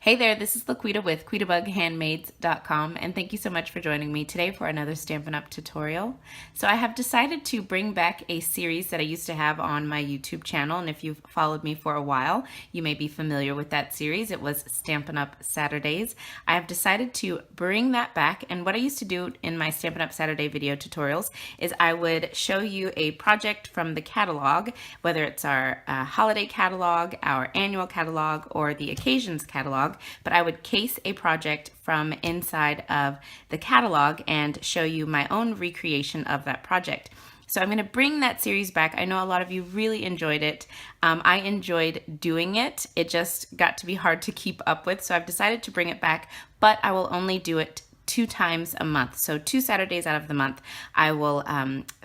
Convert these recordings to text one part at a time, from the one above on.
Hey there, this is LaQuita with QuitaBugHandmaids.com, and thank you so much for joining me today for another Stampin' Up tutorial. So I have decided to bring back a series that I used to have on my YouTube channel, and if you've followed me for a while, you may be familiar with that series. It was Stampin' Up Saturdays. I have decided to bring that back, and what I used to do in my Stampin' Up Saturday video tutorials is I would show you a project from the catalog, whether it's our holiday catalog, our annual catalog, or the occasions catalog, but I would case a project from inside of the catalog and show you my own recreation of that project. So I'm going to bring that series back. I know a lot of you really enjoyed it. I enjoyed doing it. It just got to be hard to keep up with, so I've decided to bring it back, but I will only do it 2 times a month. So 2 Saturdays out of the month, I will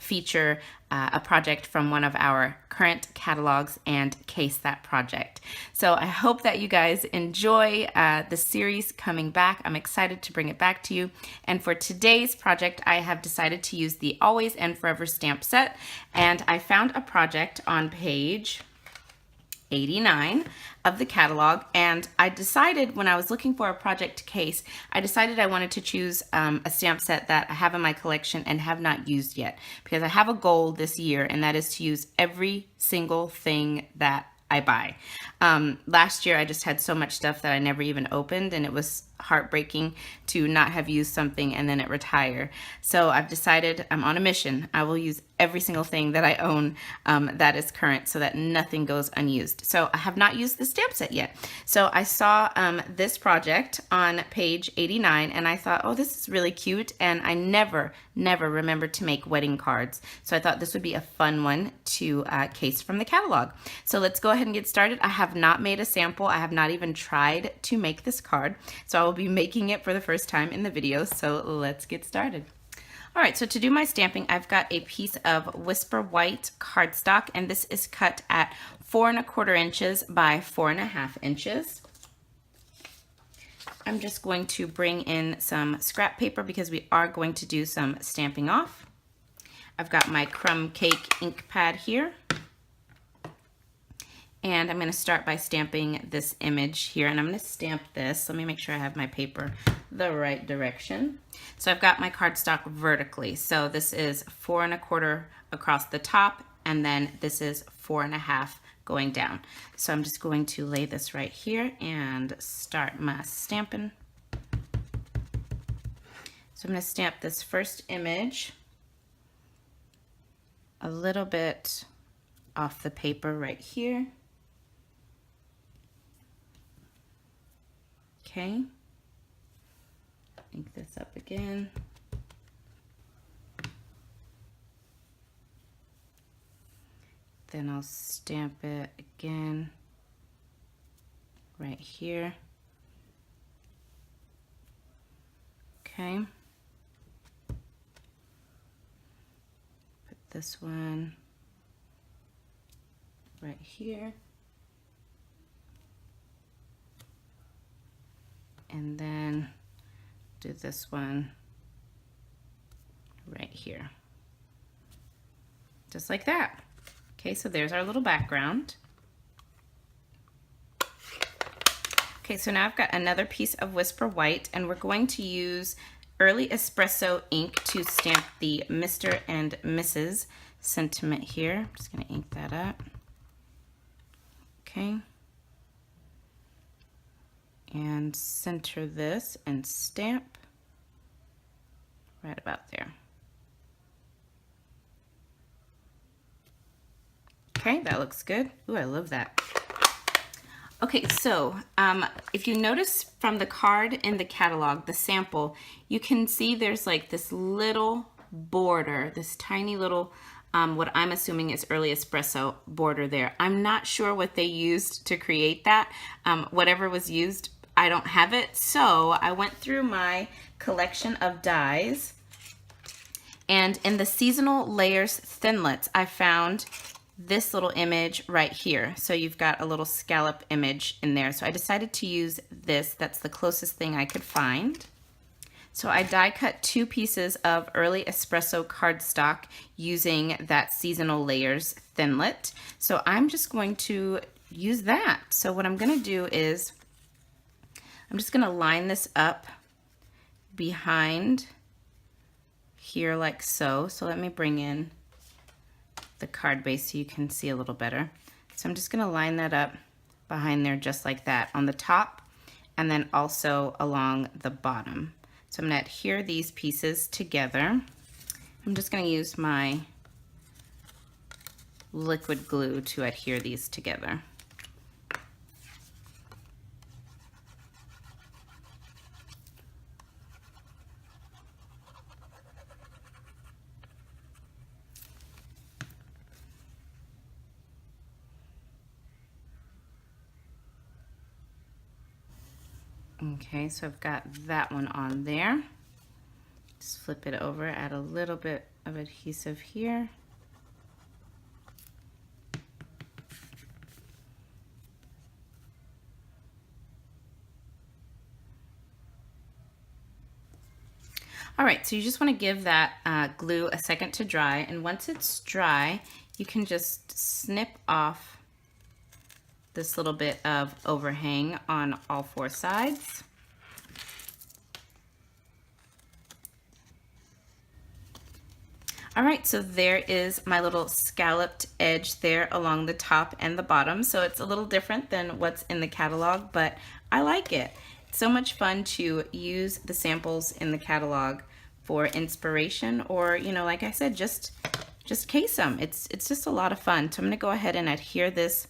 feature a project from one of our current catalogs and case that project. So I hope that you guys enjoy the series coming back. I'm excited to bring it back to you. And for today's project, I have decided to use the Always and Forever stamp set. And I found a project on page 89 of the catalog, and I decided when I was looking for a project case, I decided I wanted to choose a stamp set that I have in my collection and have not used yet, because I have a goal this year, and that is to use every single thing that I buy. Last year I just had so much stuff that I never even opened, and it was heartbreaking to not have used something and then it retire. So I've decided I'm on a mission. I will use every single thing that I own that is current so that nothing goes unused. So I have not used the stamp set yet. So I saw this project on page 89 and I thought, oh, this is really cute, and I never remembered to make wedding cards. So I thought this would be a fun one to case from the catalog. So let's go ahead and get started. I have not made a sample. I have not even tried to make this card. So I will be making it for the first time in the video, so let's get started. All right, so to do my stamping, I've got a piece of Whisper White cardstock, and this is cut at 4 1/4 inches by 4 1/2 inches. I'm just going to bring in some scrap paper because we are going to do some stamping off. I've got my crumb cake ink pad here. And I'm going to start by stamping this image here, and I'm going to stamp this. Let me make sure I have my paper the right direction. So I've got my cardstock vertically. So this is 4 1/4 across the top, and then this is 4 1/2 going down. So I'm just going to lay this right here and start my stamping. So I'm going to stamp this first image a little bit off the paper right here. Okay, ink this up again. Then I'll stamp it again right here. Okay. Put this one right here. And then do this one right here. Just like that. Okay, so there's our little background. Okay, so now I've got another piece of Whisper White, and we're going to use Early Espresso ink to stamp the Mr. and Mrs. sentiment here. I'm just going to ink that up. Okay. And center this and stamp right about there. Okay, that looks good. Ooh, I love that. Okay, so if you notice from the card in the catalog, the sample, you can see there's like this little border, this tiny little, what I'm assuming is Early Espresso border there. I'm not sure what they used to create that. Whatever was used, I don't have it. So I went through my collection of dies, and in the Seasonal Layers Thinlits, I found this little image right here. So you've got a little scallop image in there. So I decided to use this. That's the closest thing I could find. So I die cut 2 pieces of Early Espresso cardstock using that Seasonal Layers Thinlit. So I'm just going to use that. So what I'm going to do is I'm just gonna line this up behind here like so. So let me bring in the card base so you can see a little better. So I'm just gonna line that up behind there just like that on the top and then also along the bottom. So I'm gonna adhere these pieces together. I'm just gonna use my liquid glue to adhere these together. Okay, so I've got that one on there. Just flip it over, add a little bit of adhesive here. All right, so you just want to give that glue a second to dry, and once it's dry, you can just snip off this little bit of overhang on all four sides. All right, so there is my little scalloped edge there along the top and the bottom. So it's a little different than what's in the catalog, but I like it. It's so much fun to use the samples in the catalog for inspiration, or, you know, like I said, just case them. It's just a lot of fun. So I'm gonna go ahead and adhere this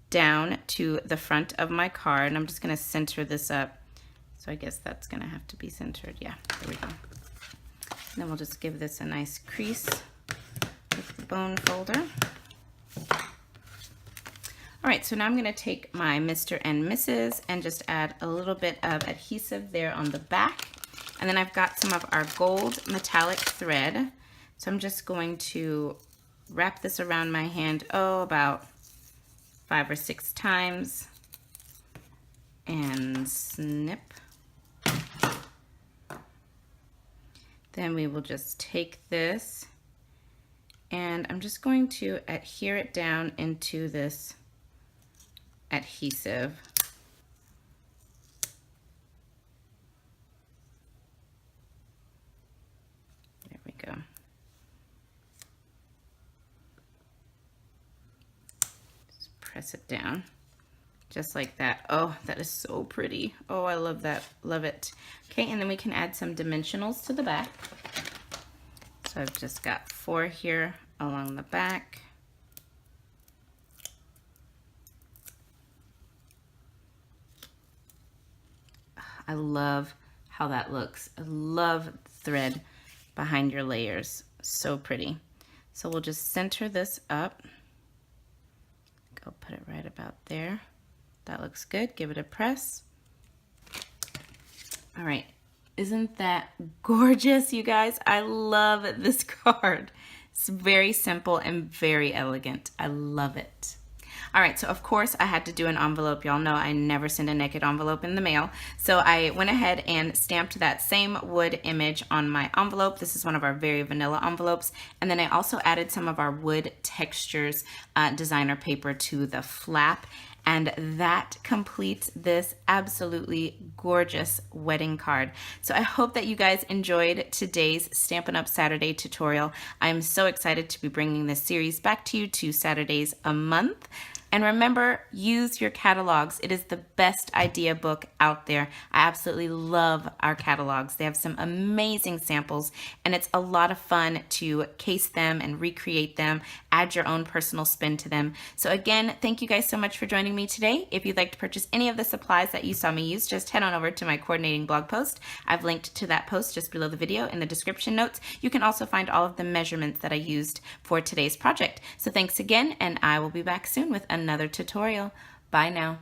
down to the front of my card, and I'm just gonna center this up. So I guess that's gonna have to be centered. Yeah, there we go. And then we'll just give this a nice crease with the bone folder. All right, so now I'm gonna take my Mr. and Mrs. and just add a little bit of adhesive there on the back. And then I've got some of our gold metallic thread. So I'm just going to wrap this around my hand, about 5 or 6 times and snip. Then we will just take this and I'm just going to adhere it down into this adhesive. There we go. Just press it down. Just like that. Oh, that is so pretty. Oh, I love that. Love it. Okay, and then we can add some dimensionals to the back. So I've just got 4 here along the back. I love how that looks. I love thread behind your layers. So pretty. So we'll just center this up. Go put it right about there. That looks good. Give it a press. All right. Isn't that gorgeous, you guys? I love this card. It's very simple and very elegant. I love it. All right, so of course I had to do an envelope. Y'all know I never send a naked envelope in the mail. So I went ahead and stamped that same wood image on my envelope. This is one of our very vanilla envelopes. And then I also added some of our wood textures designer paper to the flap. And that completes this absolutely gorgeous wedding card. So I hope that you guys enjoyed today's Stampin' Up! Saturday tutorial. I'm so excited to be bringing this series back to you 2 Saturdays a month. And remember, use your catalogs. It is the best idea book out there. I absolutely love our catalogs. They have some amazing samples, and it's a lot of fun to case them and recreate them, add your own personal spin to them. So again, thank you guys so much for joining me today. If you'd like to purchase any of the supplies that you saw me use, just head on over to my coordinating blog post. I've linked to that post just below the video in the description notes. You can also find all of the measurements that I used for today's project. So thanks again, and I will be back soon with another tutorial. Bye now.